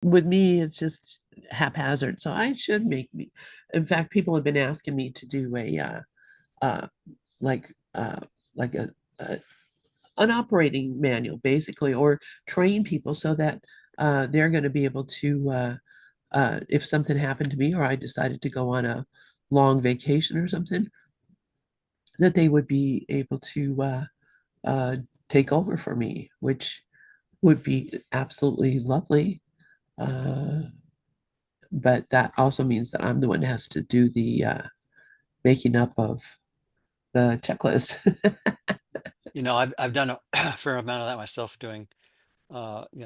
with me, it's just haphazard. So I should make me. In fact, people have been asking me to do a uh, like uh, like a an operating manual, basically, or train people so that they're going to be able to, if something happened to me or I decided to go on a long vacation or something, that they would be able to uh, take over for me, which would be absolutely lovely. Uh, but that also means that I'm the one that has to do the making up of the checklist. I've done a fair amount of that myself doing,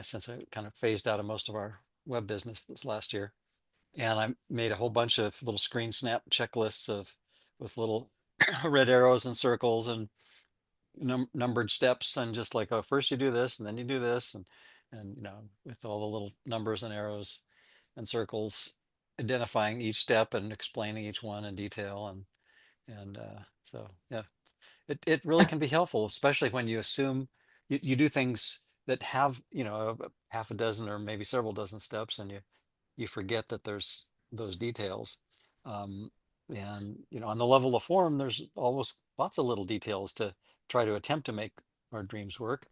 since I kind of phased out of most of our web business this last year. And I made a whole bunch of little screen snap checklists with little red arrows and circles and numbered steps, and just like, oh, first you do this and then you do this, and with all the little numbers and arrows and circles identifying each step and explaining each one in detail, and yeah, it really can be helpful, especially when you assume you do things that have, half a dozen or maybe several dozen steps, and you forget that there's those details. Um, and on the level of form, there's always lots of little details to try to attempt to make our dreams work.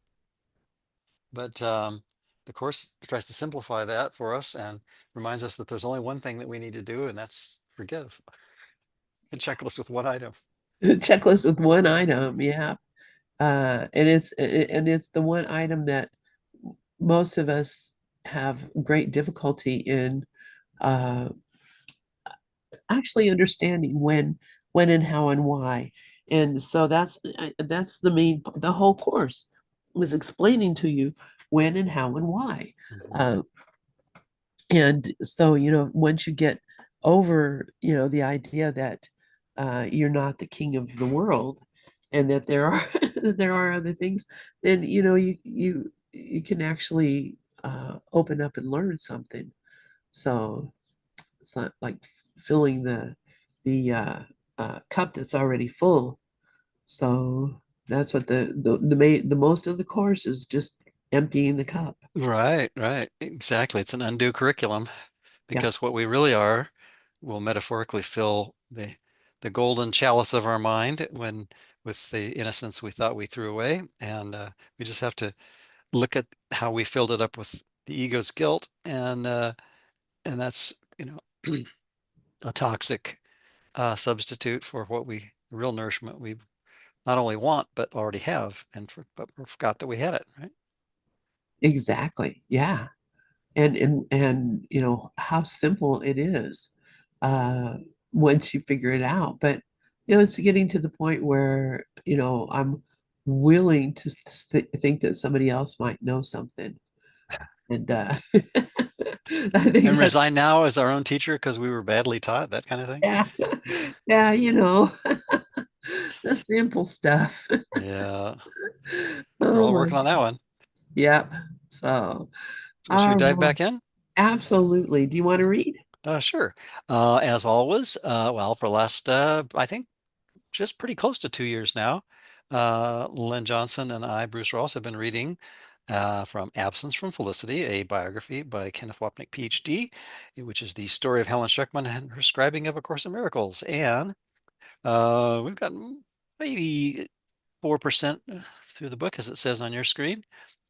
But the course tries to simplify that for us and reminds us that there's only one thing that we need to do, and that's forgive. A checklist with one item. Checklist with one item, yeah. And it's the one item that most of us have great difficulty in uh, actually understanding when and how and why. And so that's the whole course was explaining to you when and how and why. Mhm. Uh, and so, once you get over, the idea that you're not the king of the world and that there are there are other things, then you can actually open up and learn something. So it's not like filling the cup that's already full. So that's what the most of the course is, just emptying the cup. Right, right. Exactly. It's an undue curriculum, Yeah, because what we really are will metaphorically fill the golden chalice of our mind when with the innocence we thought we threw away, and we just have to look at how we filled it up with the ego's guilt, and that's a toxic substitute for what we real nourishment we not only want but already have, but we forgot that we had it, right? exactly. Yeah. And how simple it is uh once you figure it out. But it's getting to the point where I'm willing to think that somebody else might know something. And I think And that's, resign now as our own teacher because we were badly taught, that kind of thing. yeah. Yeah, the simple stuff. Yeah, we're Oh all my, working on that one. yeah. So So should we dive right. back in? Absolutely. Do you want to read? Sure. As always, well, for the last, I think, just pretty close to 2 years now, Lynn Johnson and I, Bruce Rawls, have been reading from Absence from Felicity, a biography by Kenneth Wapnick, PhD, which is the story of Helen Schuckman and her scribing of A Course in Miracles. And we've got maybe 4% through the book, as it says on your screen.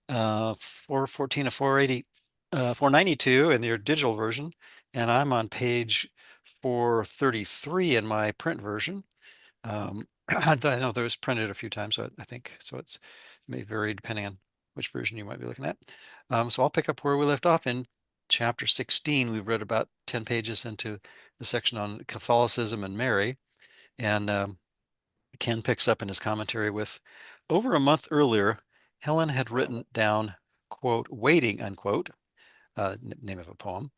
414 to 480, 492 in your digital version, and I'm on page 433 in my print version. I know that was printed a few times, so I think so. It may vary depending on which version you might be looking at. So I'll pick up where we left off in chapter 16. We've read about 10 pages into the section on Catholicism and Mary, and Ken picks up in his commentary with, over a month earlier, Helen had written down, quote, waiting, unquote, name of a poem,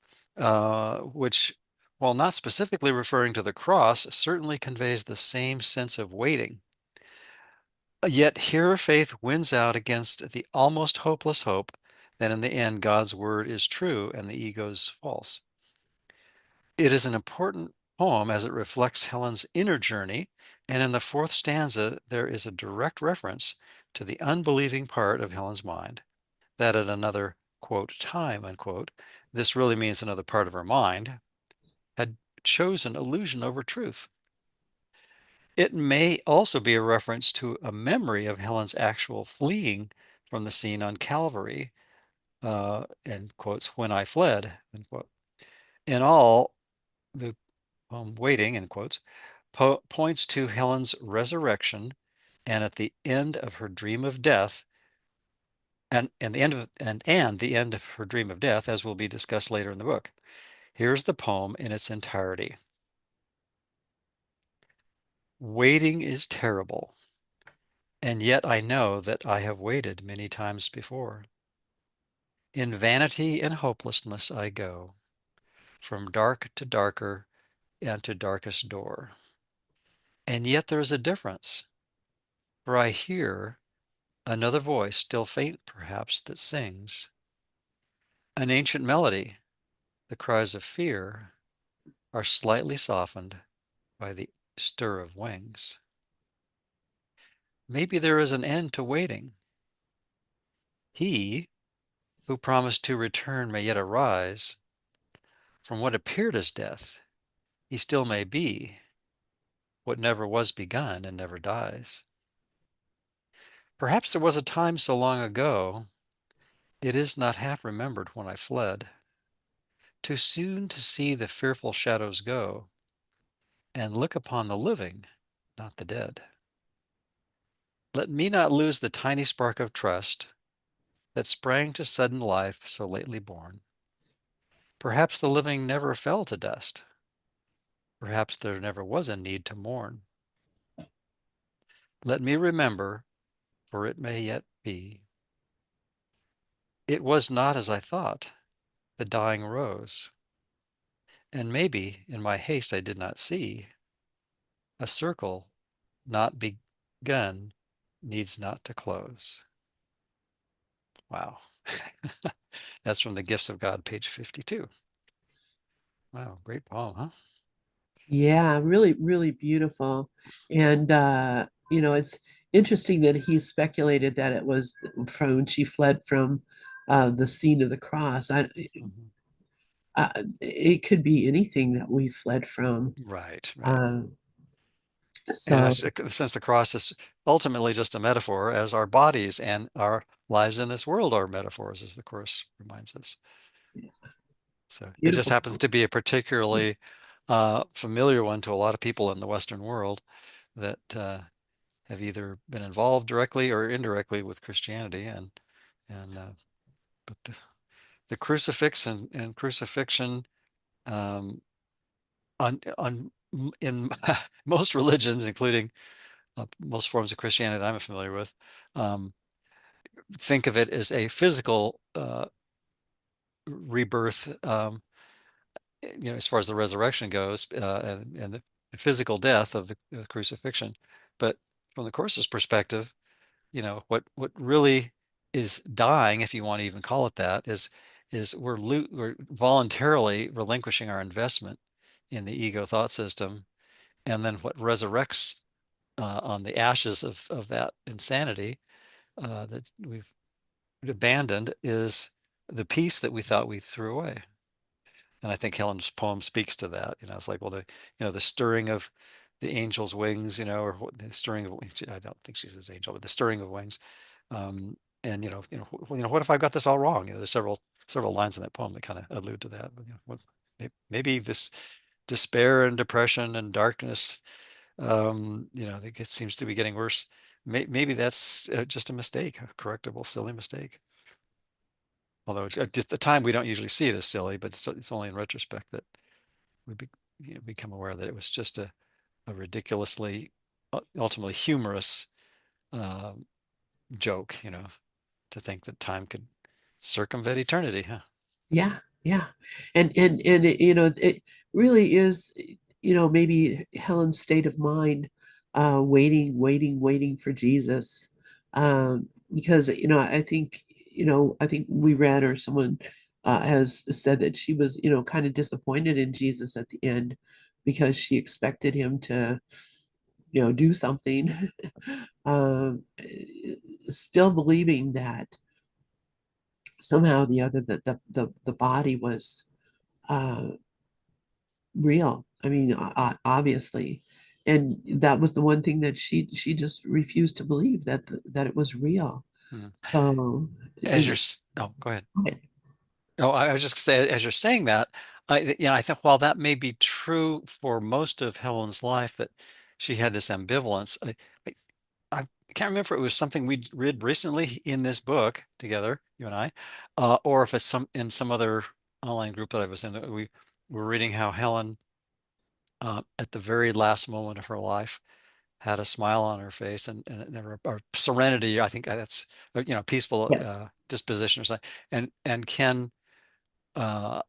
which, while not specifically referring to the cross, certainly conveys the same sense of waiting. Yet here faith wins out against the almost hopeless hope that in the end God's word is true and the ego's false. It is an important poem as it reflects Helen's inner journey, and in the fourth stanza there is a direct reference to the unbelieving part of Helen's mind, that at another, quote, time, unquote, this really means another part of her mind, had chosen illusion over truth. It may also be a reference to a memory of Helen's actual fleeing from the scene on Calvary, and quotes, when I fled, unquote. In all, the poem Waiting, in quotes, points to Helen's resurrection, and at the end of her dream of death, and the end of her dream of death, as will be discussed later in the book. Here's the poem in its entirety. Waiting is terrible, and yet I know that I have waited many times before. In vanity and hopelessness I go, from dark to darker and to darkest door. And yet there is a difference, for I hear another voice, still faint perhaps, that sings an ancient melody. The cries of fear are slightly softened by the stir of wings. Maybe there is an end to waiting. He who promised to return may yet arise from what appeared as death. He still may be what never was begun and never dies. Perhaps there was a time so long ago, it is not half remembered, when I fled, too soon to see the fearful shadows go, and look upon the living, not the dead. Let me not lose the tiny spark of trust that sprang to sudden life so lately born. Perhaps the living never fell to dust. Perhaps there never was a need to mourn. Let me remember, for it may yet be. It was not as I thought. The dying rose, and maybe in my haste I did not see a circle not begun needs not to close. Wow. That's from The Gifts of God, page 52. Wow, great poem, huh? Yeah, really, really beautiful. And it's interesting that he speculated that it was from when she fled from the scene of the cross. Mhm. It could be anything that we fled from. Right, right. Uh, And so that's since the cross is ultimately just a metaphor, as our bodies and our lives in this world are metaphors, as the Course reminds us. So it just beautiful. happens to be a particularly familiar one to a lot of people in the Western world that have either been involved directly or indirectly with Christianity, and but the crucifix and crucifixion, um, on in most religions, including most forms of Christianity that I'm familiar with, um, think of it as a physical rebirth. As far as the resurrection goes, and the physical death of the crucifixion. But from the Course's perspective, what really is dying, if you want to even call it that, is we're voluntarily relinquishing our investment in the ego thought system, and then what resurrects on the ashes of that insanity that we've abandoned is the peace that we thought we threw away. And I think Helen's poem speaks to that. It's like, well, the stirring of the angel's wings, or the stirring of, I don't think she says angel, but the stirring of wings. Um, and what if I've got this all wrong? There's several lines in that poem that kind of allude to that. But, maybe this despair and depression and darkness, it seems to be getting worse. Maybe that's just a mistake, a correctable, silly mistake. Although at the time we don't usually see it as silly, but it's only in retrospect that we become aware that it was just a ridiculously, ultimately humorous um, joke, to think that time could circumvent eternity, huh? Yeah, yeah. And it really is, maybe Helen's state of mind, waiting, waiting, waiting for Jesus. Because, I think we read, or someone has said that she was, kind of disappointed in Jesus at the end because she expected him to, do something. um, Still believing that somehow or the other that the body was uh, real. I mean, obviously, and that was the one thing that she just refused to believe that that it was real. Mm. So, As you you're, know, oh, go ahead. right. Oh, I was just gonna say, as you're saying that, I think while that may be true for most of Helen's life, that she had this ambivalence. I, I can't remember if it was something we read recently in this book together, you and I, or if it's in some other online group that I was in. We were reading how Helen, at the very last moment of her life, had a smile on her face and never, or serenity. I think that's, peaceful Yes. disposition or something. And Ken uh,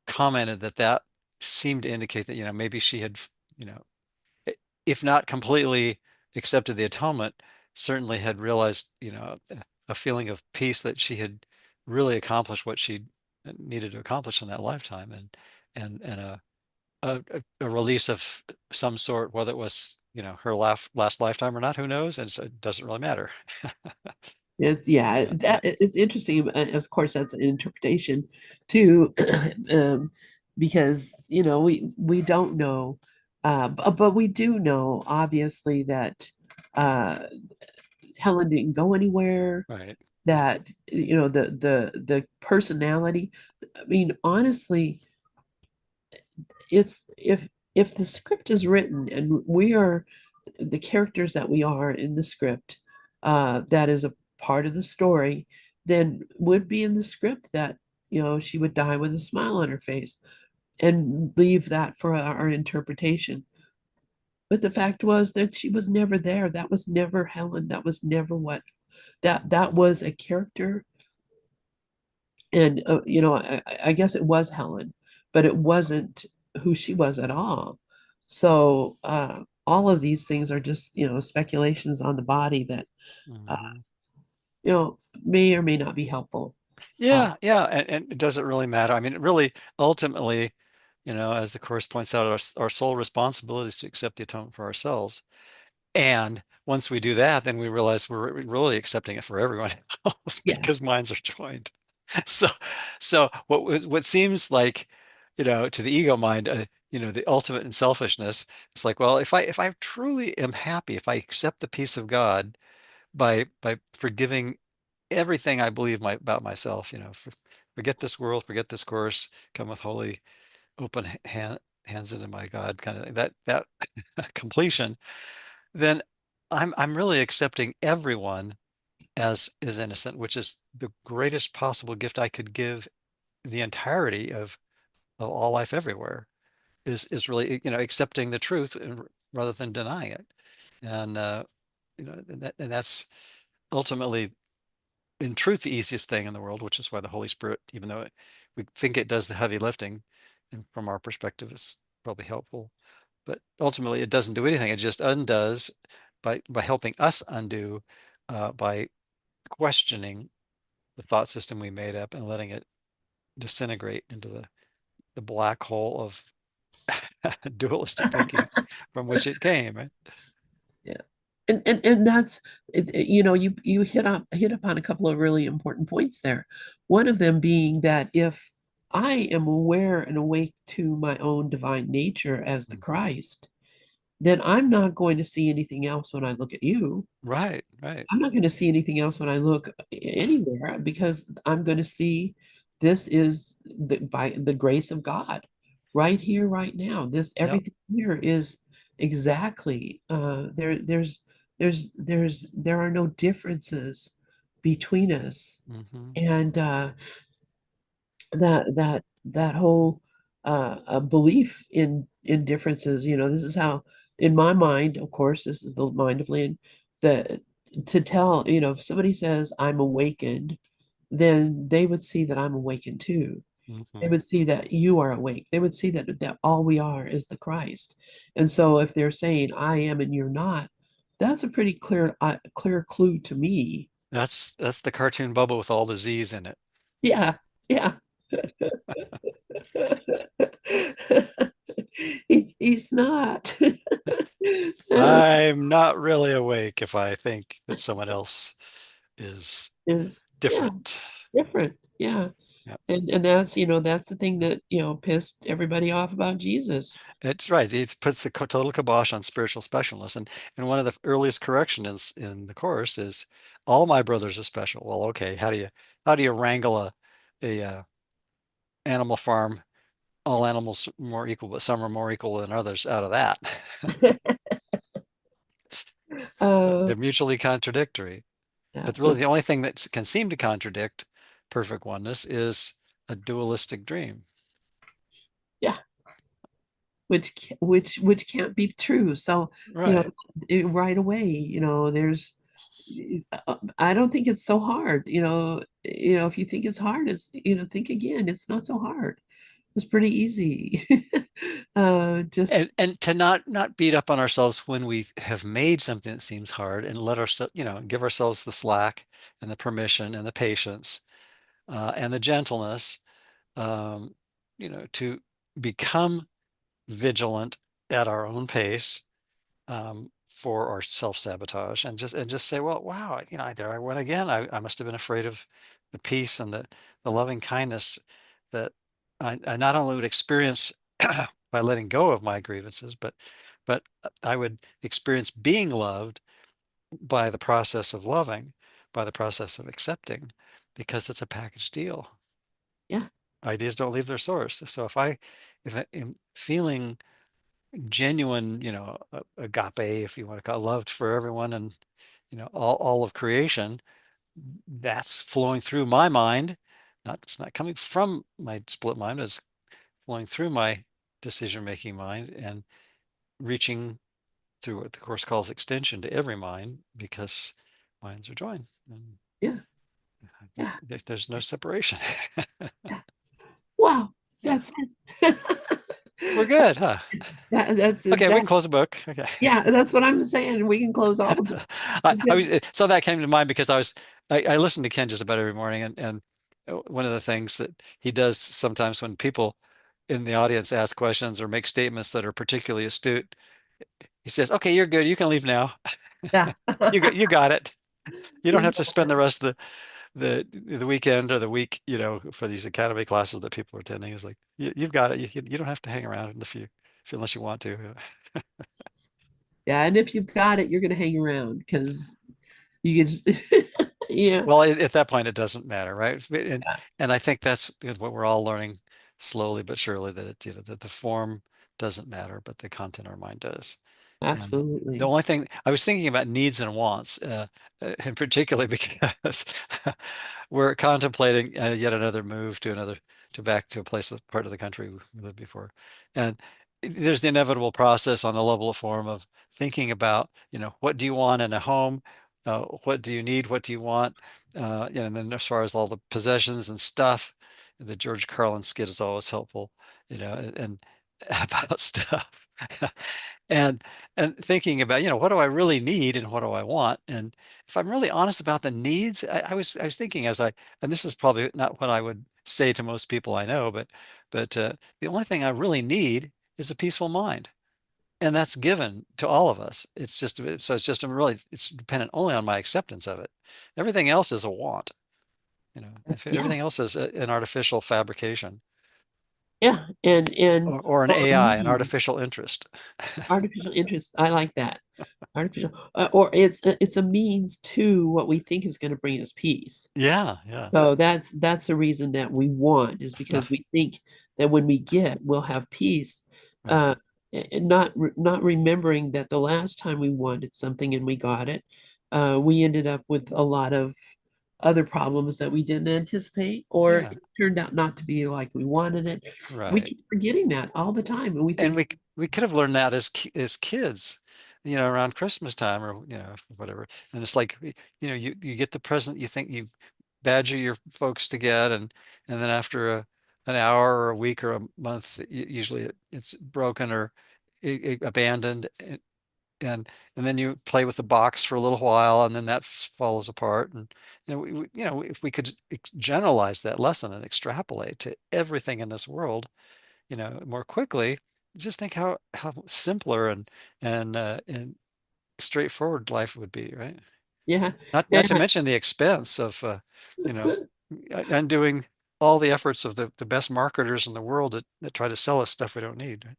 commented that that seemed to indicate that, maybe she had, you know, if not completely accepted the atonement, certainly had realized, a feeling of peace that she had really accomplished what she needed to accomplish in that lifetime, and a release of some sort, whether it was, her last lifetime or not, who knows? And so it doesn't really matter. It's yeah, Yeah, yeah, it's interesting. Of course, that's an interpretation too, because we don't know, but we do know obviously that uh, Helen didn't go anywhere. right. That the personality. I mean, honestly, it's if the script is written and we are the characters that we are in the script, that is a part of the story, then would be in the script that she would die with a smile on her face and leave that for our interpretation. But the fact was that she was never there. That was never Helen. That was never what that was a character. And I guess it was Helen, but it wasn't who she was at all. So all of these things are just speculations on the body that uh, Mhm. may or may not be helpful. uh, Yeah, yeah, and it doesn't really matter. I mean, it really, ultimately, as the course points out, our sole responsibility is to accept the atonement for ourselves. And once we do that, then we realize we're really accepting it for everyone else yeah, because minds are joined. So, so what seems like, to the ego mind, the ultimate in selfishness, it's like, well, if I truly am happy, if I accept the peace of God by forgiving everything I believe about myself, forget this world, forget this course, come with holy open hands into my God, kind of that completion, then I'm really accepting everyone as is innocent, which is the greatest possible gift I could give the entirety of all life everywhere, is really, accepting the truth, rather than denying it. And that's ultimately, in truth, the easiest thing in the world, which is why the Holy Spirit, even though we think it does the heavy lifting, and from our perspective, it's probably helpful, but ultimately it doesn't do anything. It just undoes by helping us undo, by questioning the thought system we made up and letting it disintegrate into the black hole of dualistic thinking from which it came, right? yeah. And that's you hit upon a couple of really important points there. One of them being that if I am aware and awake to my own divine nature as the Mhm. Christ, then I'm not going to see anything else when I look at you. Right, right. I'm not going to see anything else when I look anywhere because I'm going to see this is by the grace of God right here, right now. This Yep. everything here is exactly there are no differences between us. Hmm. And that whole belief in differences, this is how, in my mind, of course, this is the mind of Lynn, the to tell, if somebody says I'm awakened, then they would see that I'm awakened too. They Hmm. would see that you are awake. They would see that all we are is the Christ. And so if they're saying I am and you're not, that's a pretty clear clue to me. That's the cartoon bubble with all the Z's in it. Yeah, yeah. He's not. I'm not really awake if I think that someone else is Yes, yeah, different. different. Yeah. Yeah. And that's, that's the thing that, pissed everybody off about Jesus. It's right. It puts the total kibosh on spiritual specialness. And one of the earliest corrections in the course is all my brothers are special. Well, okay, how do you wrangle a animal farm, all animals more equal, but some are more equal than others out of that? Uh, They're mutually contradictory. But really absolutely. the only thing that can seem to contradict perfect oneness is a dualistic dream. Yeah. Which can't be true. So, you know, Right. right away, there's I don't think it's so hard. If you think it's hard, think again. It's not so hard. It's pretty easy. And Just and to not beat up on ourselves when we have made something that seems hard and let ourselves, give ourselves the slack and the permission and the patience and the gentleness, um, to become vigilant at our own pace for our self-sabotage and just say, well, wow, there I went again. I must have been afraid of the peace and the loving kindness that I not only would experience by letting go of my grievances, but I would experience being loved by the process of loving, by the process of accepting, because it's a package deal. yeah, Ideas don't leave their source. So if I am feeling genuine, agape, if you want to call it, loved for everyone and, all of creation, that's flowing through my mind. It's not coming from my split mind, it's flowing through my decision-making mind and reaching through what the course calls extension to every mind because minds are joined. And yeah, yeah, there's no separation. yeah. Wow, Yeah. that's it. We're good, huh? That's it. Okay, we can close the book. Okay. Yeah, that's what I'm saying. We can close all the books. I was so that came to mind because I listen to Ken just about every morning and one of the things that he does sometimes when people in the audience ask questions or make statements that are particularly astute, he says, "Okay, you're good. You can leave now. Yeah. You got it. You don't You have to spend the rest of the weekend or the week, for these academy classes that people are attending." Is like you've got it. You don't have to hang around if unless you want to. Yeah, and if you've got it, you're going to hang around because you can just, yeah, Well, at that point, it doesn't matter, right? And I think that's what we're all learning slowly but surely that that the form doesn't matter, but the content of our mind does. And the absolutely. only thing I was thinking about needs and wants, in particular because we're contemplating yet another move to back to a part of the country we lived before, and there's the inevitable process on the level of form of thinking about, what do you want in a home, what do you need, what do you want, and then as far as all the possessions and stuff, the George Carlin skit is always helpful, and about stuff. And and thinking about, what do I really need and what do I want? And if I'm really honest about the needs, I was thinking and this is probably not what I would say to most people I know, but the only thing I really need is a peaceful mind. And that's given to all of us. It's dependent only on my acceptance of it. Everything else is a want. If Yeah, everything else is an artificial fabrication yeah, and or an or AI, an means, artificial interest. artificial interest. I like that. Artificial, or it's a means to what we think is going to bring us peace. Yeah, yeah. So that's the reason that we want is because we think that when we get, we'll have peace. Right. Uh, and not remembering that the last time we wanted something and we got it, we ended up with a lot of other problems that we didn't anticipate, or Yeah, it turned out not to be like we wanted it. We right. keep forgetting that all the time, and we And think, we could have learned that as kids, around Christmas time or whatever. And it's like you get the present you think you badger your folks to get, and then after an hour or a week or a month, usually it's broken or abandoned, and then you play with the box for a little while, and then that falls apart. And if we could generalize that lesson and extrapolate to everything in this world, more quickly, just think how simpler and straightforward life would be, right? yeah, Not yeah, to mention the expense of, you know. undoing all the efforts of the best marketers in the world that try to sell us stuff we don't need. Right?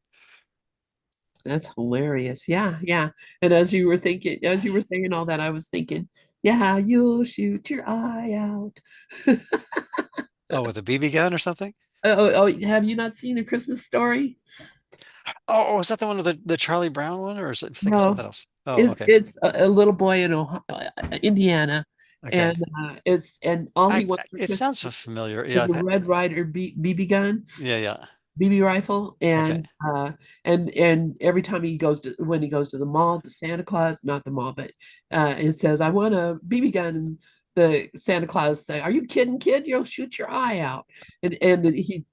That's hilarious. Yeah, yeah. And as you were saying all that, I was thinking, yeah, you'll shoot your eye out. Oh, with a BB gun or something? Have you not seen A Christmas Story? Oh, is that the one with the Charlie Brown one, or is it think of No, something else? Oh, okay. it's a little boy in Ohio, Indiana, Okay. and and all he wants for It Christmas sounds familiar. Yeah. is a Red Ryder BB gun, Yeah, yeah. BB rifle, Okay. and every time when he goes to the mall, to Santa Claus, not the mall, but it says, "I want a BB gun," and the Santa Claus say, "Are you kidding, kid? You'll shoot your eye out." And then he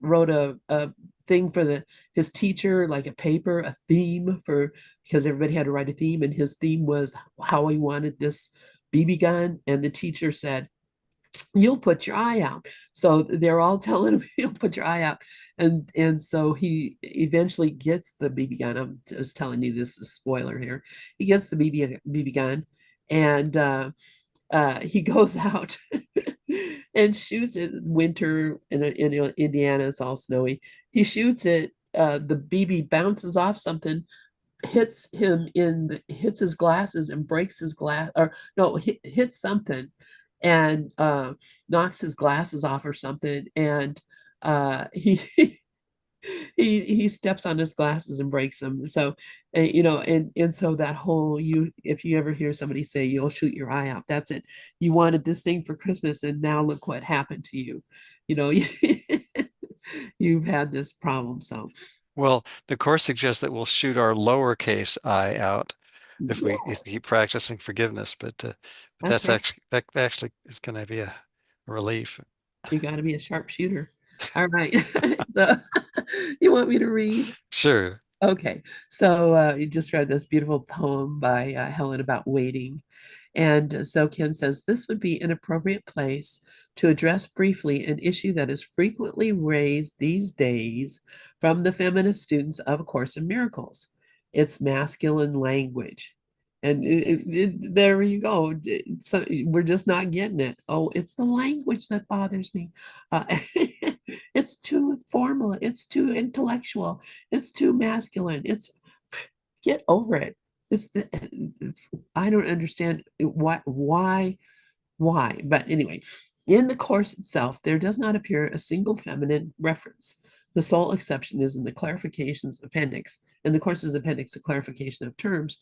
wrote a thing for his teacher, like a paper, a theme for because everybody had to write a theme, and his theme was how he wanted this BB gun, and the teacher said, "You'll put your eye out." So they're all telling him, "You'll put your eye out," and so he eventually gets the BB gun. I'm just telling you, this is spoiler here. He gets the BB gun, and he goes out and shoots it. Winter in Indiana, it's all snowy. He shoots it. The BB bounces off something, hits his glasses and breaks his glass, or no, hits something and knocks his glasses off or something, and he he steps on his glasses and breaks them. So and so that whole, you if you ever hear somebody say you'll shoot your eye out, that's it. You wanted this thing for Christmas, and now look what happened to you. You know, you've had this problem. So Well, the course suggests that we'll shoot our lowercase I out if we keep practicing forgiveness, but that's that's right. that actually is going to be a relief. You got to be a sharpshooter. All right. So you want me to read? Sure. Okay. So you just read this beautiful poem by Helen about waiting. And so Ken says this would be an appropriate place to address briefly an issue that is frequently raised these days from the feminist students of A Course in Miracles. It's masculine language. And there you go. So we're just not getting it. Oh, it's the language that bothers me. Uh, it's too formal. It's too intellectual. It's too masculine. It's get over it. It's I don't understand why. But anyway, in the course itself, there does not appear a single feminine reference. The sole exception is in the clarifications appendix. In the course's appendix, a clarification of terms,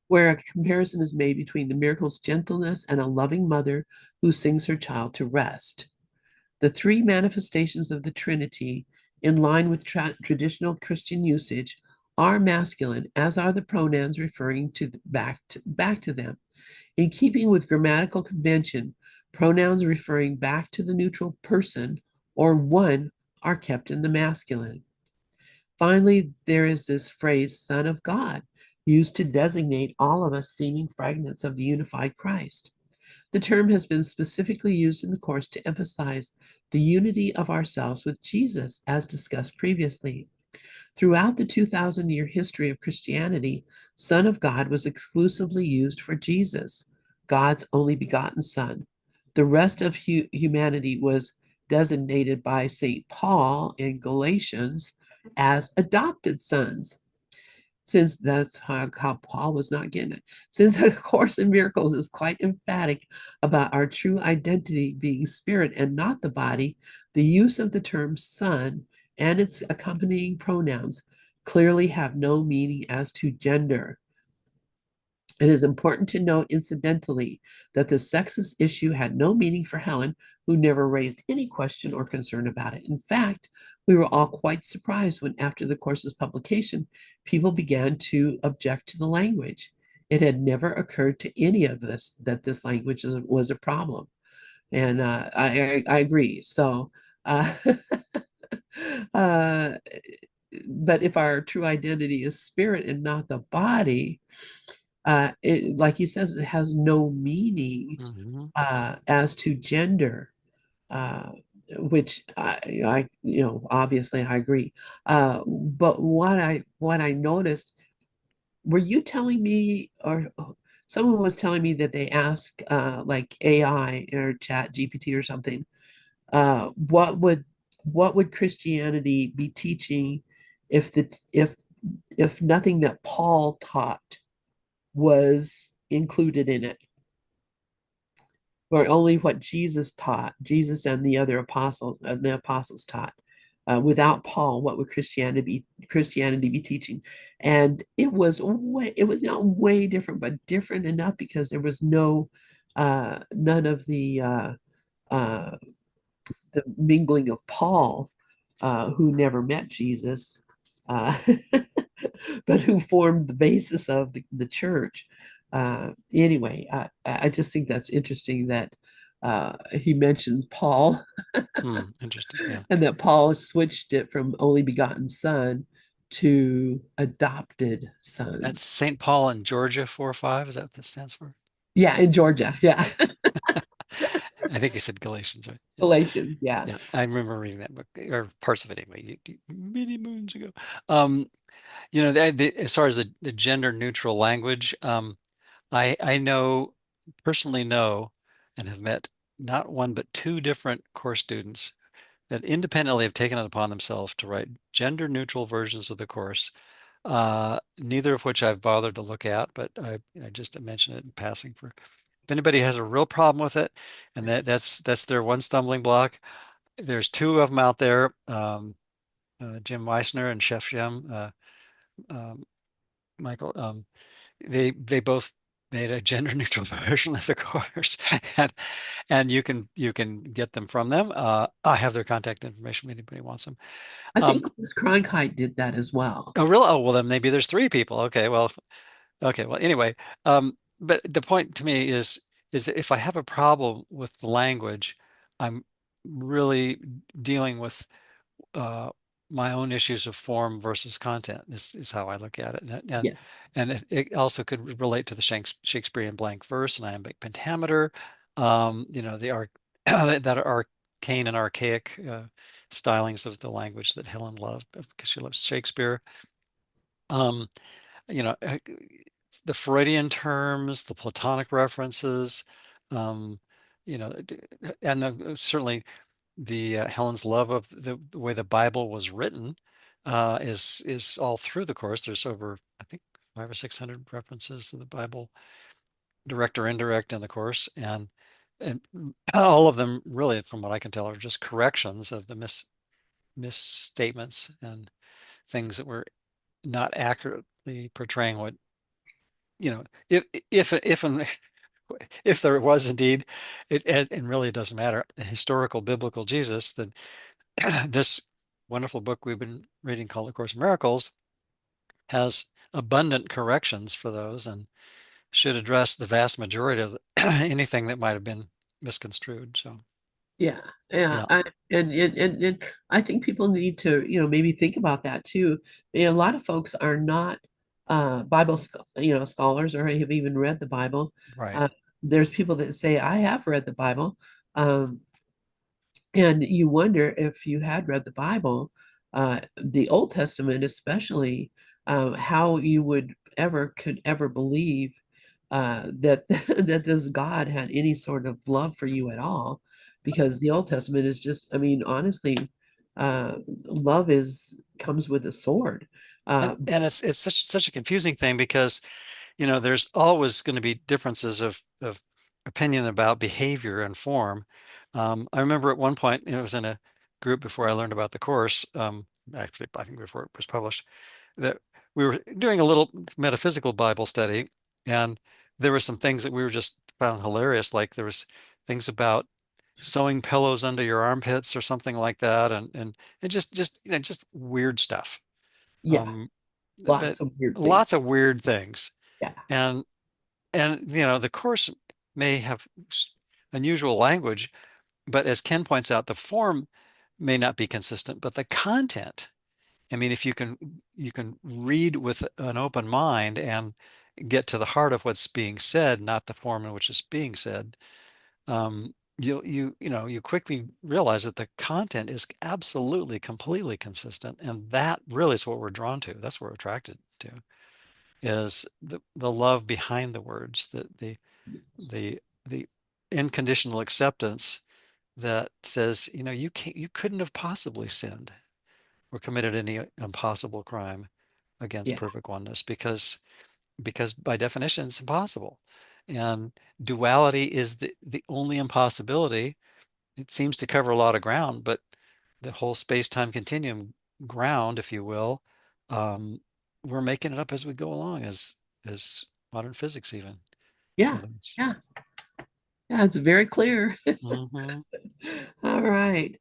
where a comparison is made between the miracle's gentleness and a loving mother who sings her child to rest. The three manifestations of the Trinity, in line with traditional Christian usage, are masculine, as are the pronouns referring back to them. In keeping with grammatical convention, pronouns referring back to the neutral person or one are kept in the masculine. Finally, there is this phrase, Son of God, used to designate all of us seeming fragments of the unified Christ. The term has been specifically used in the course to emphasize the unity of ourselves with Jesus, as discussed previously. Throughout the 2,000-year history of Christianity, Son of God was exclusively used for Jesus, God's only begotten Son. The rest of humanity was designated by St. Paul in Galatians as adopted sons, since that's how Paul was not getting it. Since A Course in Miracles is quite emphatic about our true identity being spirit and not the body, the use of the term son and its accompanying pronouns clearly have no meaning as to gender. It is important to note, incidentally, that the sexist issue had no meaning for Helen, who never raised any question or concern about it. In fact, we were all quite surprised when, after the course's publication, people began to object to the language. It had never occurred to any of us that this language was a problem. And I agree. So, uh, uh, but if our true identity is spirit and not the body, like he says, it has no meaning Hmm. as to gender, uh, which obviously I agree. But what I noticed, were you telling me, or someone was telling me that they ask like AI or Chat GPT or something, uh, what would what would Christianity be teaching if the if nothing that Paul taught was included in it, or only what Jesus taught, Jesus and the apostles taught. Without Paul, what would Christianity be teaching? And it was not way different, but different enough because there was none of uh, the mingling of Paul, who never met Jesus, uh, but who formed the basis of the church. Anyway, I just think that's interesting that he mentions Paul Hmm, interesting. Yeah. and that Paul switched it from only begotten son to adopted son. That's St. Paul in Georgia 4:5. Is that what that stands for? Yeah, in Georgia. Yeah. I think you said Galatians, right? Yeah. Galatians. Yeah. Yeah. I remember reading that book, or parts of it anyway, many moons ago. Um, as far as the gender neutral language, I know personally know and have met not one but two different course students that independently have taken it upon themselves to write gender neutral versions of the course. Neither of which I've bothered to look at, but I just mention it in passing for if anybody has a real problem with it, and that's their one stumbling block. There's two of them out there, Jim Weissner and Chef Shem, um, Michael. They both made a gender neutral version of the course, and you can get them from them. I have their contact information if anybody wants them. I Um, think Chris Cronkite did that as well. oh, really? Oh, well, then maybe there's three people. Okay, well, okay. Well, anyway, but the point to me is that if I have a problem with the language, I'm really dealing with uh, my own issues of form versus content is how I look at it. Yes. And it also could relate to the Shakespearean blank verse and iambic pentameter, the arc that arcane and archaic stylings of the language that Helen loved because she loves Shakespeare. Um, you know, uh, the Freudian terms, the Platonic references, um, and certainly the Helen's love of the way the Bible was written is all through the course. There's over, I think, 500 or 600 references to the Bible, direct or indirect, in the course, and all of them, really, from what I can tell, are just corrections of the misstatements and things that were not accurately portraying what if and if there was indeed and really it doesn't matter, a historical biblical Jesus, then this wonderful book we've been reading called A Course in Miracles has abundant corrections for those and should address the vast majority of anything that might have been misconstrued. So Yeah, yeah, yeah, and I think people need to, maybe think about that too. A lot of folks are not scholars or have even read the Bible. right. Uh, there's people that say, I have read the Bible. Um, and you wonder if you had read the Bible, the Old Testament especially, how you could ever believe that that this God had any sort of love for you at all, because the Old Testament is just, I mean, honestly, love is comes with a sword. And it's such a confusing thing because there's always going to be differences of opinion about behavior and form. I remember at one point, it was in a group before I learned about the course, actually, I think before it was published, that we were doing a little metaphysical Bible study, and there were some things that we were just found hilarious. Like there was things about sewing pillows under your armpits or something like that, and just weird stuff. Yeah, Um, but lots of weird things. lots of weird things. Yeah, And the course may have unusual language, but as Ken points out, the form may not be consistent, but the content. I mean, if you can read with an open mind and get to the heart of what's being said, not the form in which it's being said, you quickly realize that the content is absolutely completely consistent, and that really is what we're drawn to. That's what we're attracted to. is the love behind the words, Yes. the unconditional acceptance that says, you can't, you couldn't have possibly sinned or committed any impossible crime against Yeah. perfect oneness, because by definition it's impossible. And duality is the only impossibility. It seems to cover a lot of ground, but the whole space-time continuum ground, if you will, um, we're making it up as we go along, as modern physics even. Yeah. Although it's, Yeah. Yeah. It's very clear. mhm. All right.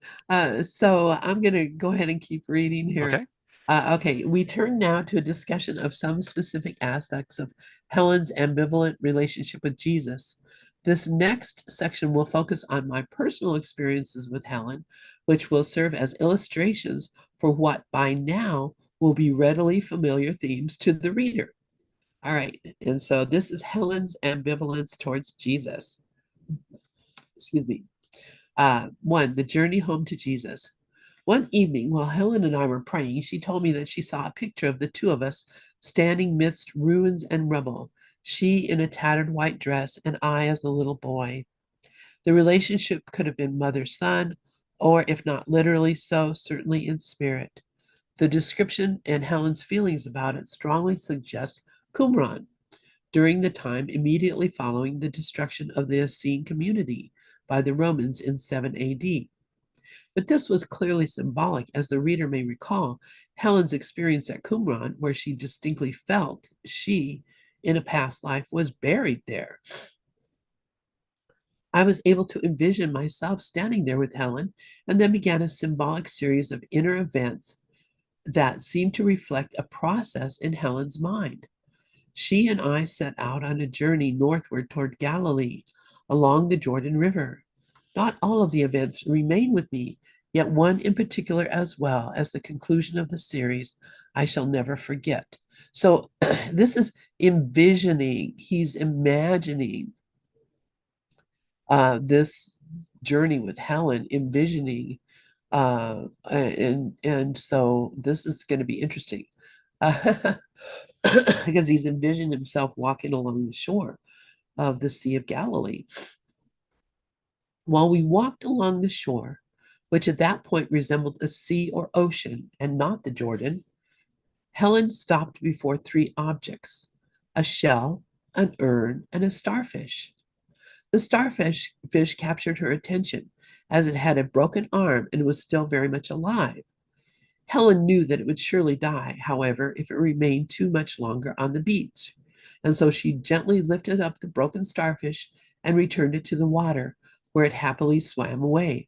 So I'm going to go ahead and keep reading here. Okay. Okay, we turn now to a discussion of some specific aspects of Helen's ambivalent relationship with Jesus. This next section will focus on my personal experiences with Helen, which will serve as illustrations for what by now will be readily familiar themes to the reader. All right, and so this is Helen's ambivalence towards Jesus. Excuse me. One, the journey home to Jesus. One evening, while Helen and I were praying, she told me that she saw a picture of the two of us standing midst ruins and rubble, she in a tattered white dress, and I as a little boy. The relationship could have been mother son, or if not literally so, certainly in spirit. The description and Helen's feelings about it strongly suggest Qumran, during the time immediately following the destruction of the Essene community by the Romans in 7 AD. But this was clearly symbolic, as the reader may recall Helen's experience at Qumran, where she distinctly felt she, in a past life, was buried there. I was able to envision myself standing there with Helen, and then began a symbolic series of inner events that seemed to reflect a process in Helen's mind. She and I set out on a journey northward toward Galilee along the Jordan River. Not all of the events remain with me, yet one in particular, as well as the conclusion of the series, I shall never forget. So this is envisioning, he's imagining this journey with Helen, envisioning, and so this is going to be interesting. Because he's envisioned himself walking along the shore of the Sea of Galilee. While we walked along the shore, which at that point resembled a sea or ocean and not the Jordan, Helen stopped before three objects: a shell, an urn, and a starfish. The starfish captured her attention, as it had a broken arm and was still very much alive. Helen knew that it would surely die, however, if it remained too much longer on the beach, and so she gently lifted up the broken starfish and returned it to the water, where it happily swam away.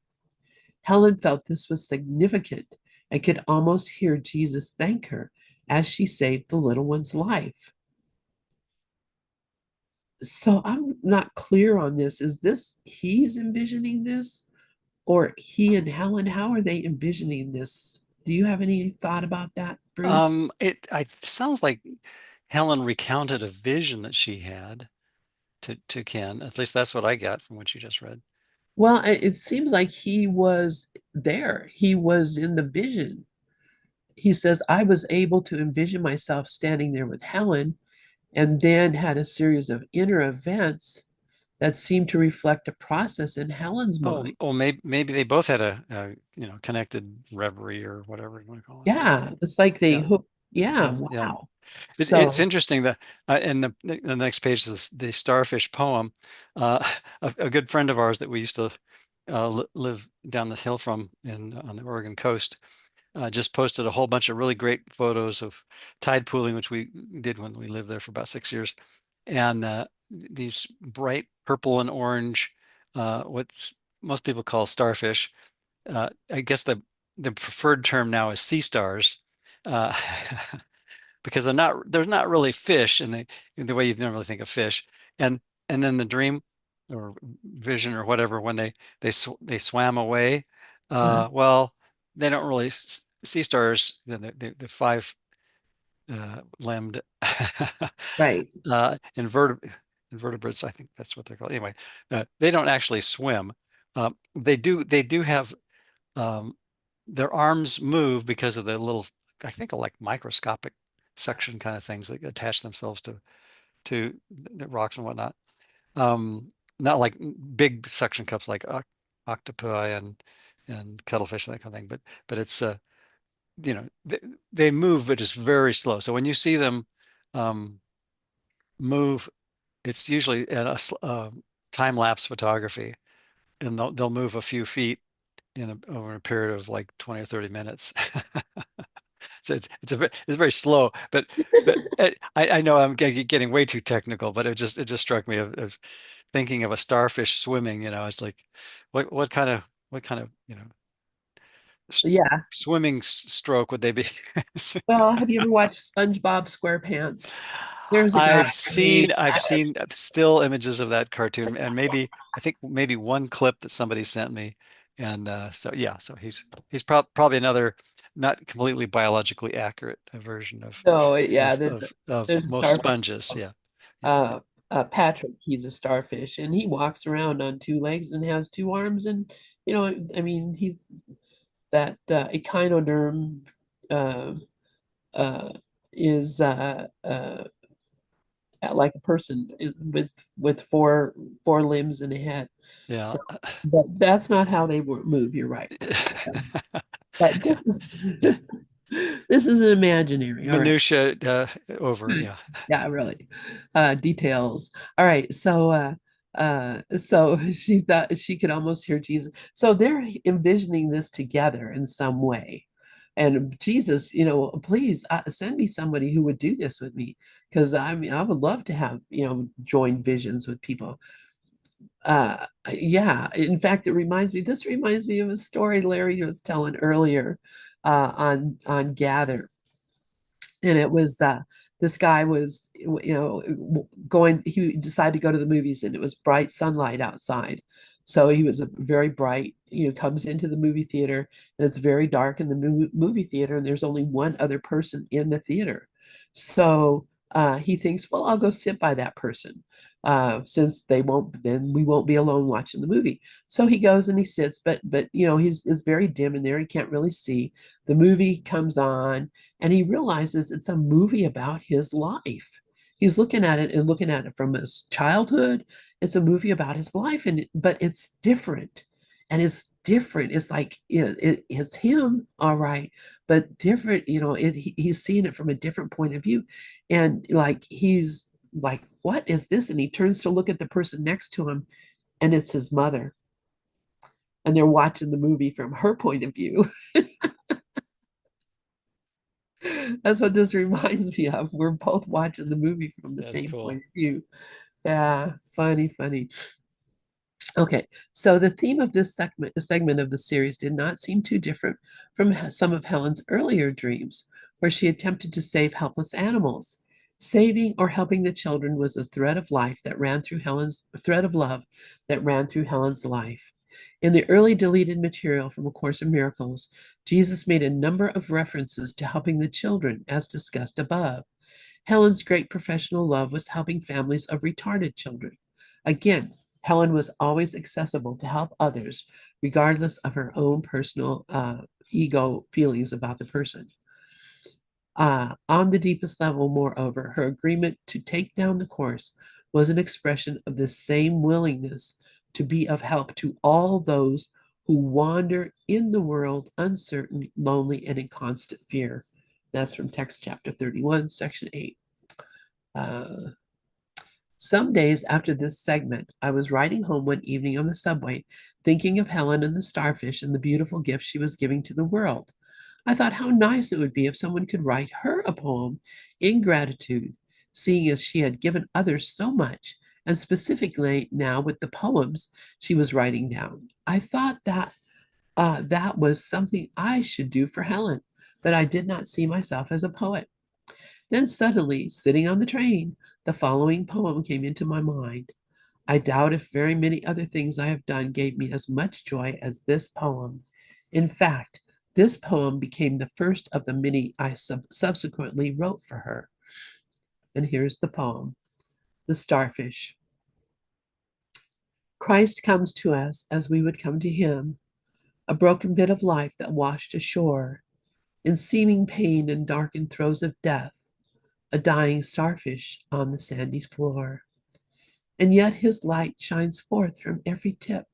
Helen felt this was significant and could almost hear Jesus thank her as she saved the little one's life. So I'm not clear on this. Is this he's envisioning this, or he and Helen? How are they envisioning this? Do you have any thought about that, Bruce? It sounds like Helen recounted a vision that she had to Ken. At least that's what I got from what you just read. Well, it seems like he was there. He was in the vision. He says, I was able to envision myself standing there with Helen, and then had a series of inner events that seemed to reflect a process in Helen's mind. Oh, maybe they both had a connected reverie or whatever you want to call it. Yeah, it's like they Yeah, hook. Yeah, yeah. wow. It's So, interesting that in the next page is the starfish poem. Uh, a good friend of ours that we used to live down the hill from on the Oregon coast just posted a whole bunch of really great photos of tide pooling, which we did when we lived there for about 6 years, and these bright purple and orange, what most people call starfish. I guess the preferred term now is sea stars. Uh, because they're not really fish in the way you normally think of fish. And and then the dream or vision or whatever when they swam away, uh, well, they don't really sea stars, the five limbed right. invertebrates, I think that's what they're called. Anyway, they don't actually swim. They do have um, their arms move because of the little, I think, like microscopic suction kind of things that attach themselves to the rocks and whatnot. Um, Not like big suction cups like octopi and cuttlefish, that kind of thing, but it's they move, but it's very slow. So when you see them um, move, it's usually in time-lapse photography, and they'll move a few feet over a period of like 20 or 30 minutes. So it's very slow, but I know I'm getting way too technical, but it just struck me of thinking of a starfish swimming. It's like what kind of s- Yeah. swimming stroke would they be? Well, have you ever watched SpongeBob SquarePants? There's a guy I've named seen I've seen still images of that cartoon, and I think maybe one clip that somebody sent me, and so yeah, so he's probably another not completely biologically accurate version No, yeah, of there's a most starfish. sponges. Yeah, yeah, Uh, Patrick, he's a starfish, and he walks around on two legs and has two arms, and I mean, he's that echinoderm uh, uh, is like a person with four limbs and a head. yeah. So, but that's not how they move. You're right. But this is Yeah. this is an imaginary. All right. Minutia over. Good. Yeah. Yeah, really. Details. All right. So she thought she could almost hear Jesus. So they're envisioning this together in some way. And Jesus, please send me somebody who would do this with me, because I mean, I would love to have, join visions with people. Yeah. In fact, this reminds me of a story Larry was telling earlier on Gather, and it was this guy was going, he decided to go to the movies, and it was bright sunlight outside, so he was a very bright, comes into the movie theater, and it's very dark in the movie theater, and there's only one other person in the theater. So he thinks, well, I'll go sit by that person, since then we won't be alone watching the movie. So he goes and he sits, but it's very dim in there, he can't really see. The movie comes on, and he realizes it's a movie about his life. He's looking at it and looking at it from his childhood. It's a movie about his life, but it's different. And it's different. It's like, it's him, all right, but different. He's seeing it from a different point of view, and like he's like, "What is this?" And he turns to look at the person next to him, and it's his mother, and they're watching the movie from her point of view. That's what this reminds me of. We're both watching the movie from the That's same point cool. of view. Yeah, funny, funny. Okay, so the theme of this segment of the series did not seem too different from some of Helen's earlier dreams, where she attempted to save helpless animals. Saving or helping the children was a thread of life that ran through Helen's thread of love that ran through Helen's life. In the early deleted material from A Course in Miracles, Jesus made a number of references to helping the children, as discussed above. Helen's great professional love was helping families of retarded children. Again, Helen was always accessible to help others, regardless of her own personal ego feelings about the person. On the deepest level, moreover, her agreement to take down the course was an expression of the same willingness to be of help to all those who wander in the world uncertain, lonely, and in constant fear. That's from text chapter 31, section 8. Uh, some days after this segment, I was riding home one evening on the subway, thinking of Helen and the starfish and the beautiful gift she was giving to the world. I thought how nice it would be if someone could write her a poem in gratitude, seeing as she had given others so much, and specifically now with the poems she was writing down. I thought that was something I should do for Helen, but I did not see myself as a poet. Then suddenly, sitting on the train, the following poem came into my mind. I doubt if very many other things I have done gave me as much joy as this poem. In fact, this poem became the first of the many I subsequently wrote for her. And here's the poem, The Starfish. Christ comes to us as we would come to him, a broken bit of life that washed ashore in seeming pain and darkened throes of death. a dying starfish on the sandy floor. And yet his light shines forth from every tip.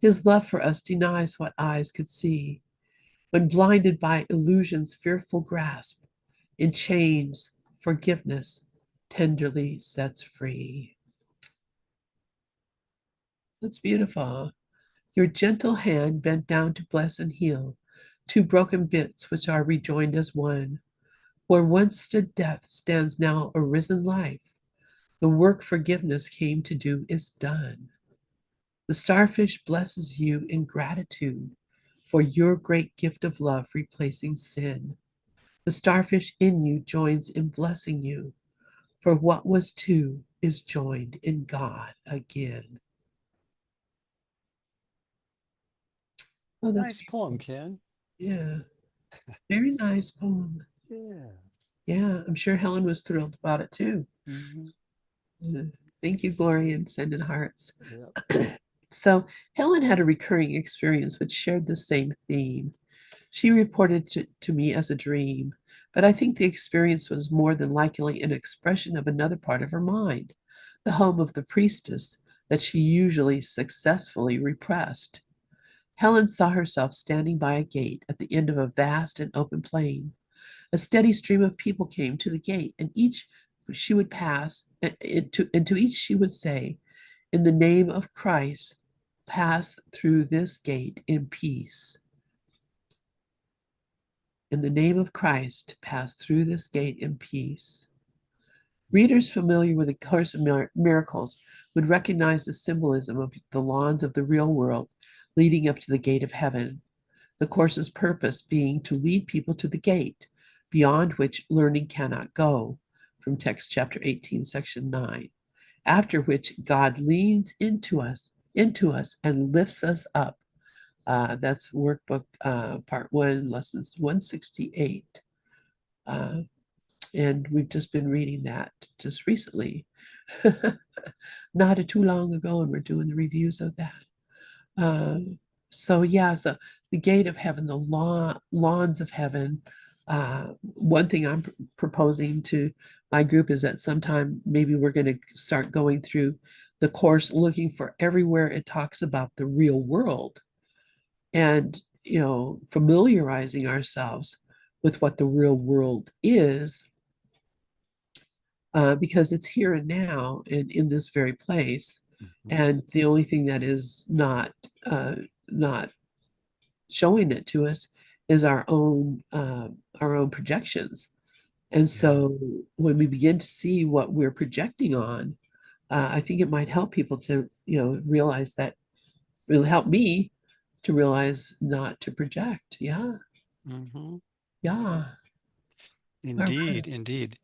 His love for us denies what eyes could see. When blinded by illusion's fearful grasp, in chains, forgiveness tenderly sets free. That's beautiful. Your gentle hand bent down to bless and heal two broken bits which are rejoined as one. Where once stood death stands now a risen life. The work forgiveness came to do is done. The starfish blesses you in gratitude for your great gift of love replacing sin. The starfish in you joins in blessing you, for what was two is joined in God again. Oh, that's Nice poem, beautiful. Ken. Yeah, very nice poem. Yeah. Yeah, I'm sure Helen was thrilled about it too. Mhm. Yeah. Thank you, Gloria, and sending hearts. Yep. So, Helen had a recurring experience which shared the same theme. She reported to me as a dream, but I think the experience was more than likely an expression of another part of her mind, the home of the priestess that she usually successfully repressed. Helen saw herself standing by a gate at the end of a vast and open plain. A steady stream of people came to the gate, and each she would pass, and to each she would say, in the name of Christ, pass through this gate in peace. In the name of Christ, pass through this gate in peace. Readers familiar with the Course of Miracles would recognize the symbolism of the lawns of the real world leading up to the gate of heaven. The Course's purpose being to lead people to the gate, beyond which learning cannot go, from text chapter 18, section 9, after which God leans into us and lifts us up. That's workbook part 1, lessons 168. Uh, and we've just been reading that just recently, not too long ago, and we're doing the reviews of that. Uh, so yeah, so the gate of heaven, the lawns of heaven. One thing I'm proposing to my group is that sometime maybe we're going to start going through the course, looking for everywhere it talks about the real world, and familiarizing ourselves with what the real world is, because it's here and now and in this very place. Mhm. And the only thing that is not showing it to us is our own projections. And Yeah. so when we begin to see what we're projecting on, I think it might help people to realize that. Will help me to realize not to project. Yeah, Mhm. yeah. All right. Indeed, indeed.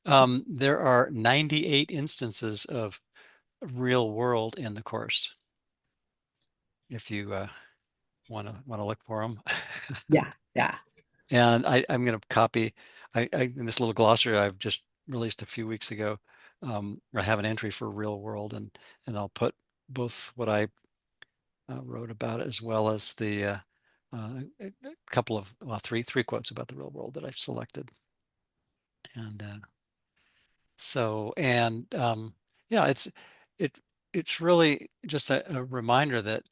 There are 98 instances of real world in the course, if you want to look for them. Yeah, yeah, And I'm going to copy in this little glossary I've just released a few weeks ago. I have an entry for real world, and I'll put both what I wrote about it as well as the a couple of three quotes about the real world that I've selected. And yeah, it it's really just a reminder that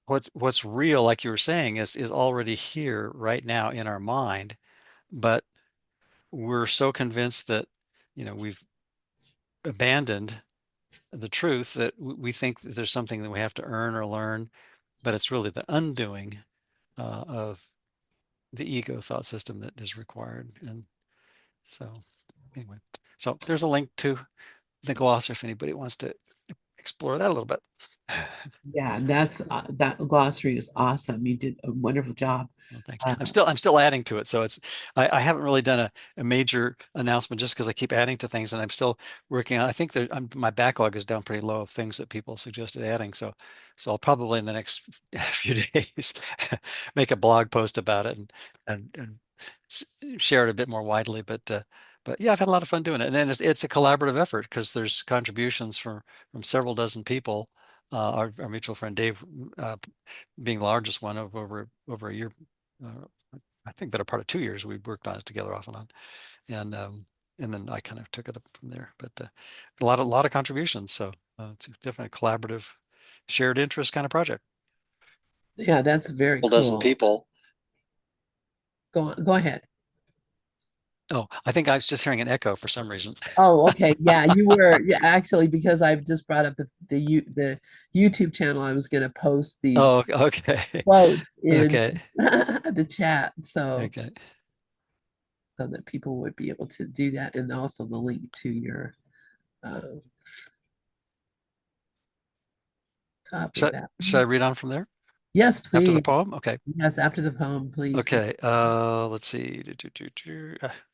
what's real, like you were saying, is already here right now in our mind, but we're so convinced that we've abandoned the truth that we think that there's something that we have to earn or learn, but it's really the undoing of the ego thought system that is required. And so anyway, so there's a link to the glossary if anybody wants to explore that a little bit. yeah. That glossary is awesome. You did a wonderful job. Well, thanks. Uh, I'm still adding to it. So I haven't really done a major announcement just because I keep adding to things, and I'm still working on. I think my backlog is down pretty low of things that people suggested adding. So I'll probably in the next few days make a blog post about it and share it a bit more widely. But yeah, I've had a lot of fun doing it, and then it's a collaborative effort because there's contributions from several dozen people. Our mutual friend Dave being the largest one of over a year. Uh, I think better part of 2 years we worked on it together off and on, and and then I kind of took it up from there. But a lot of contributions. So it's definitely a collaborative, shared interest kind of project. Yeah, that's very Couple dozen cool. people. Go ahead. Oh, I think I was just hearing an echo for some reason. Oh, okay. Yeah, you were. Yeah, actually, because I've just brought up the YouTube channel, I was going to post Oh, these okay. quotes in Okay. the chat, Okay. so that people would be able to do that, and also the link to your uh, copy of that. Should I read on from there Yes, after the please. poem? Okay. Yes, after the poem, please do. Okay. Let's see. Let's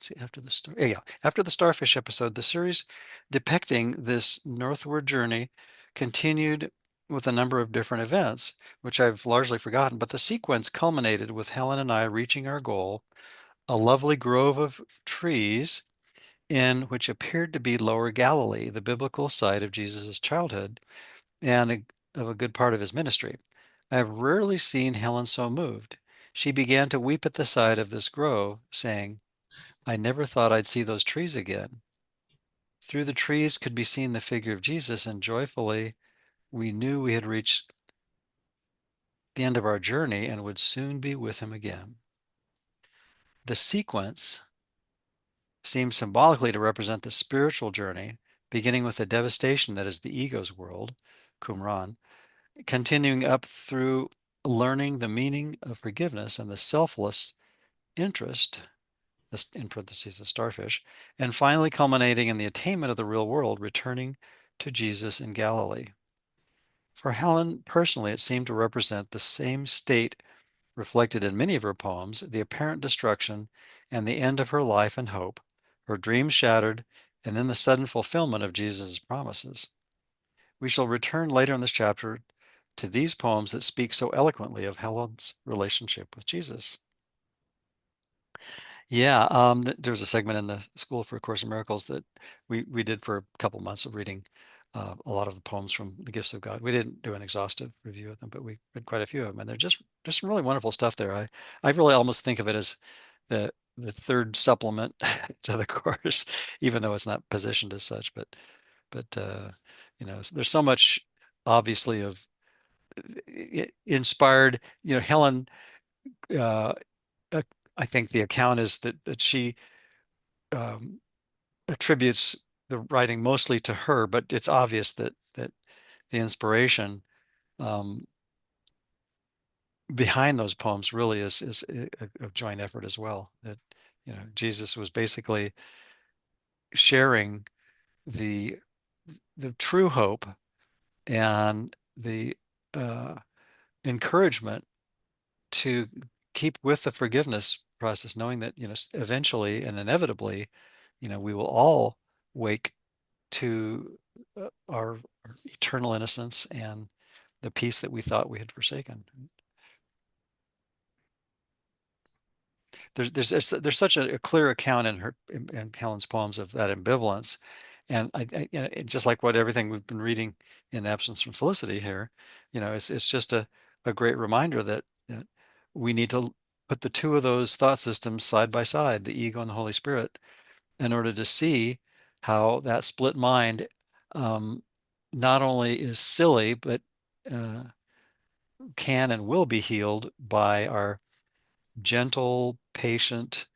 see. After the star, yeah. After the starfish episode, the series depicting this northward journey continued with a number of different events, which I've largely forgotten. But the sequence culminated with Helen and I reaching our goal, a lovely grove of trees in which appeared to be Lower Galilee, the biblical site of Jesus' childhood and of a good part of his ministry. I have rarely seen Helen so moved. She began to weep at the sight of this grove, saying, I never thought I'd see those trees again. Through the trees could be seen the figure of Jesus, and joyfully we knew we had reached the end of our journey and would soon be with him again. The sequence seems symbolically to represent the spiritual journey, beginning with the devastation that is the ego's world, Qumran, continuing up through learning the meaning of forgiveness and the selfless interest, in parentheses, the starfish, and finally culminating in the attainment of the real world, returning to Jesus in Galilee. For Helen personally, it seemed to represent the same state reflected in many of her poems, the apparent destruction and the end of her life and hope, her dreams shattered, and then the sudden fulfillment of Jesus' promises. We shall return later in this chapter to these poems that speak so eloquently of Helen's relationship with Jesus. Yeah, there's a segment in the School for A Course in Miracles that we did for a couple months of reading a lot of the poems from the Gifts of God. We didn't do an exhaustive review of them, but we read quite a few of them, and they're just some really wonderful stuff there. I really almost think of it as the third supplement to the course, even though it's not positioned as such. But there's so much obviously of inspired. Helen. Uh, uh, I think the account is that she um, attributes the writing mostly to her, but it's obvious that the inspiration um, behind those poems really is a joint effort as well. That Jesus was basically sharing the the true hope and the uh, encouragement to keep with the forgiveness process, knowing that eventually and inevitably, we will all wake to our eternal innocence and the peace that we thought we had forsaken. There's such a clear account in Helen's poems of that ambivalence, and just like what everything we've been reading in Absence from Felicity here, it's just a great reminder that we need to put the two of those thought systems side by side, the ego and the Holy Spirit, in order to see how that split mind um, not only is silly, but uh, can and will be healed by our gentle, patient,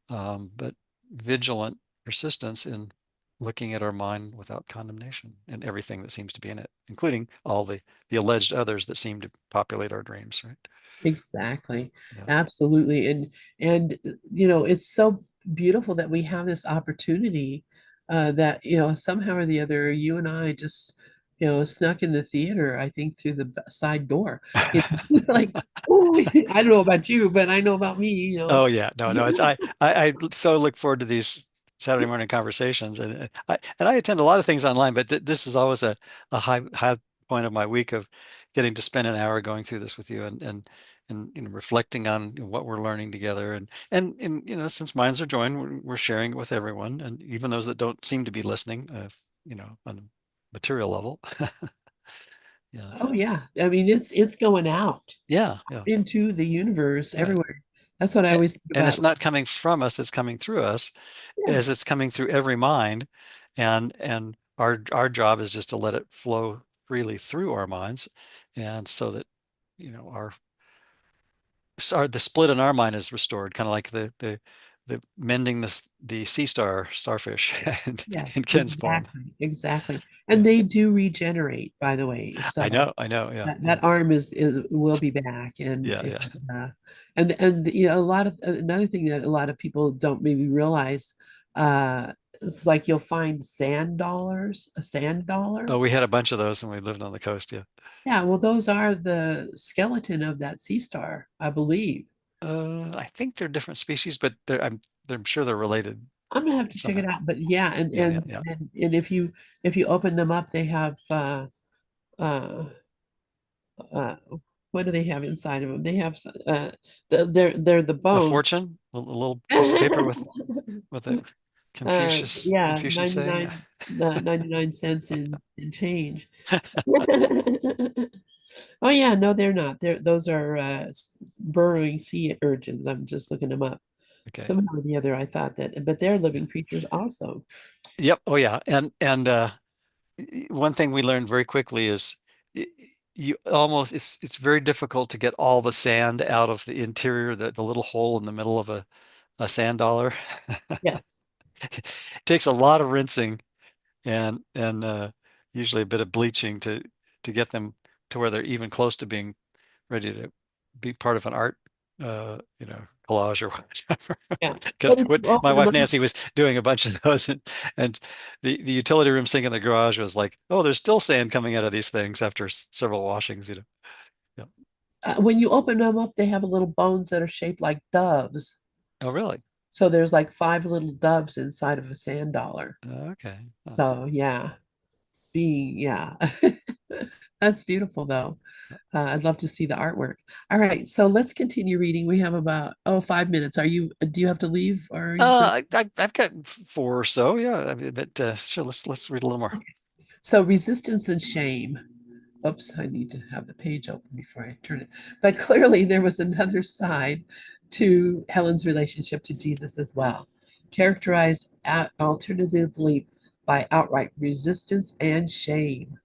but vigilant persistence in looking at our mind without condemnation and everything that seems to be in it, including all the alleged others that seem to populate our dreams, right? Exactly. Yeah. Absolutely. And it's so beautiful that we have this opportunity that, somehow or the other, you and I just, snuck in the theater, I think through the side door. Like, oh, I don't know about you, but I know about me. Oh yeah, no, it's I so look forward to these Saturday morning conversations, and I attend a lot of things online, but this is always a high point of my week of getting to spend an hour going through this with you and reflecting on what we're learning together, and since minds are joined, we're sharing it with everyone, and even those that don't seem to be listening, on a material level. Yeah, Oh yeah. I mean, it's going out yeah, yeah, into the universe right. everywhere. That's what I always think And it's about. not coming from us, it's coming through us, Yeah. as it's coming through every mind. And our job is just to let it flow freely through our minds. And so that, our the split in our mind is restored, kind of like the mending the starfish in Yes, Ken's poem. exactly, exactly. Yeah. And they do regenerate, by the way. So I know. Yeah. that Yeah. that arm is will be back, Yeah. Yeah. uh, and you know a lot of another thing that a lot of people don't maybe realize, it's like you'll find sand dollars, a sand Oh, dollar. we had a bunch of those when we lived on the coast. Yeah. Yeah, well, those are the skeleton of that sea star, I believe. I think they're different species, but I'm sure they're related I'm gonna have to check it somehow. out, but yeah, Yeah. Yeah. Yeah. and if you open them up, they have uh uh what do they have inside of them? They have they're the The bones. fortune, a little piece of paper with a Yeah, Confucian saying. 99 cents in change. Oh yeah, no, they're not. Those are burrowing sea urchins. I'm just looking them up. Okay. Somehow or the other, I thought that, but they're living creatures also. Yep. Oh yeah. And one thing we learned very quickly is y- you almost it's very difficult to get all the sand out of the interior, the little hole in the middle of a sand dollar. Yes. It takes a lot of rinsing and usually a bit of bleaching to get them to where they're even close to being ready to be part of an art collage or whatever. Yeah. Because But if what you my open them wife up, Nancy was doing a bunch of those, and the utility room sink in the garage was like, oh, there's still sand coming out of these things after several washings. Yeah. when you open them up, they have little bones that are shaped like doves. Oh, really? So there's like five little doves inside of a sand dollar. Okay. Huh. So yeah, yeah. That's beautiful though. I'd love to see the artwork. All right, so let's continue reading. We have about 5 minutes. Do you have to leave or are you good? I've got four or so. Yeah. I mean, but sure, let's read a little more. So resistance and shame. Oops, I need to have the page open before I turn it. But clearly there was another side to Helen's relationship to Jesus as well, characterized alternatively by outright resistance and shame.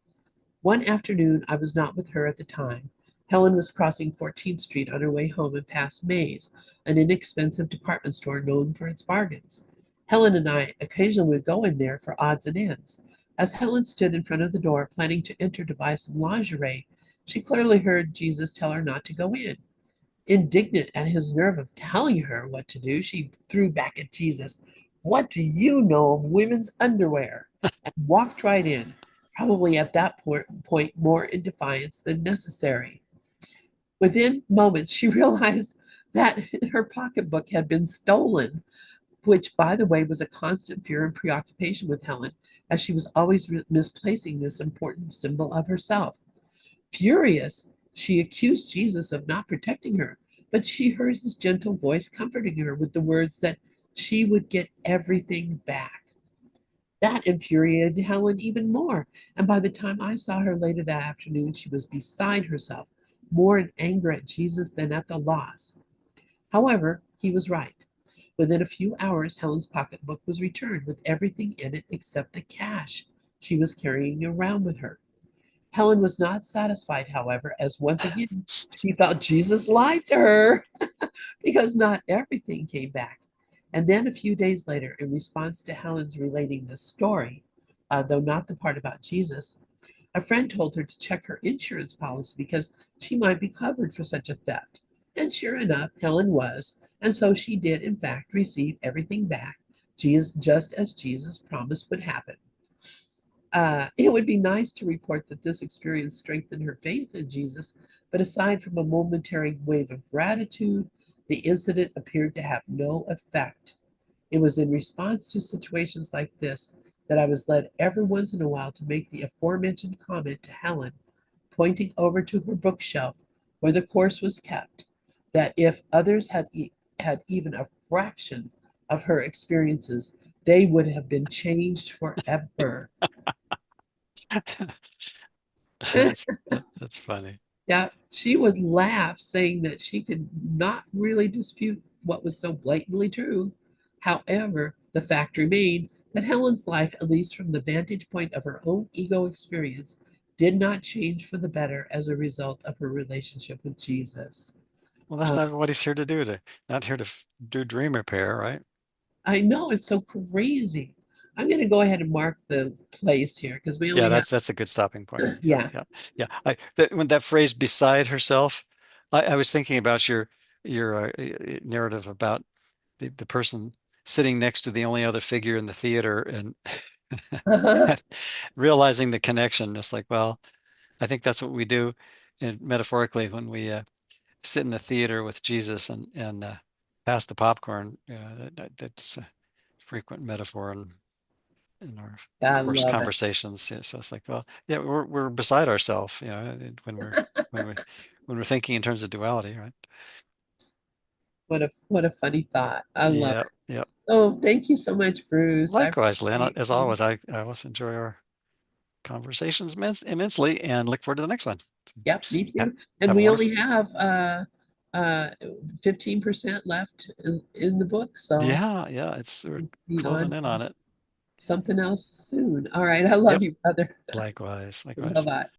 One afternoon, I was not with her at the time. Helen was crossing 14th Street on her way home and passed May's, an inexpensive department store known for its bargains. Helen and I occasionally would go in there for odds and ends. As Helen stood in front of the door, planning to enter to buy some lingerie, she clearly heard Jesus tell her not to go in. Indignant at his nerve of telling her what to do, she threw back at Jesus, "What do you know of women's underwear?" and walked right in, probably at that point more in defiance than necessary. Within moments, she realized that her pocketbook had been stolen, which, by the way, was a constant fear and preoccupation with Helen, as she was always misplacing this important symbol of herself. Furious, she accused Jesus of not protecting her, but she heard his gentle voice comforting her with the words that she would get everything back. That infuriated Helen even more, and by the time I saw her later that afternoon, she was beside herself, more in anger at Jesus than at the loss. However, he was right. Within a few hours, Helen's pocketbook was returned with everything in it except the cash she was carrying around with her. Helen was not satisfied, however, as once again she felt Jesus lied to her because not everything came back. And then a few days later, in response to Helen's relating this story, though not the part about Jesus, a friend told her to check her insurance policy because she might be covered for such a theft. And sure enough, Helen was, and so she did, in fact, receive everything back, just as Jesus promised would happen. It would be nice to report that this experience strengthened her faith in Jesus, but aside from a momentary wave of gratitude, the incident appeared to have no effect. It was in response to situations like this that I was led every once in a while to make the aforementioned comment to Helen, pointing over to her bookshelf where the course was kept, that if others had even a fraction of her experiences, they would have been changed forever. That's funny. Yeah, she would laugh, saying that she could not really dispute what was so blatantly true. However, the fact remained that Helen's life, at least from the vantage point of her own ego experience, did not change for the better as a result of her relationship with Jesus. Well, that's Uh, not what he's here to do. Not here to do dream repair, right? I know it's so crazy. I'm going to go ahead and mark the place here because we Yeah, only have, that's a good stopping point. Yeah, yeah. yeah, yeah. When that phrase "beside herself," I was thinking about your narrative about the person sitting next to the only other figure in the theater and realizing the connection. It's like, well, I think that's what we do, metaphorically, when we sit in the theater with Jesus and pass the popcorn. That's a frequent metaphor in our I course love it. conversations. Yeah, so it's like, well, yeah, we're beside ourselves, when when we when we're thinking in terms of duality, right? What a funny thought. I love Yeah, it. yeah. So thank you so much, Bruce. I Likewise, Lynn, appreciate as you. always, I always enjoy our conversations immensely and look forward to the next one. Yep, me Ha- too. And Have a we only wonderful, have 15% left in the book, so yeah, yeah, we're we'll be closing on in to on it. something else soon. All right, I love Yep. you, brother. Likewise, likewise. Bye-bye.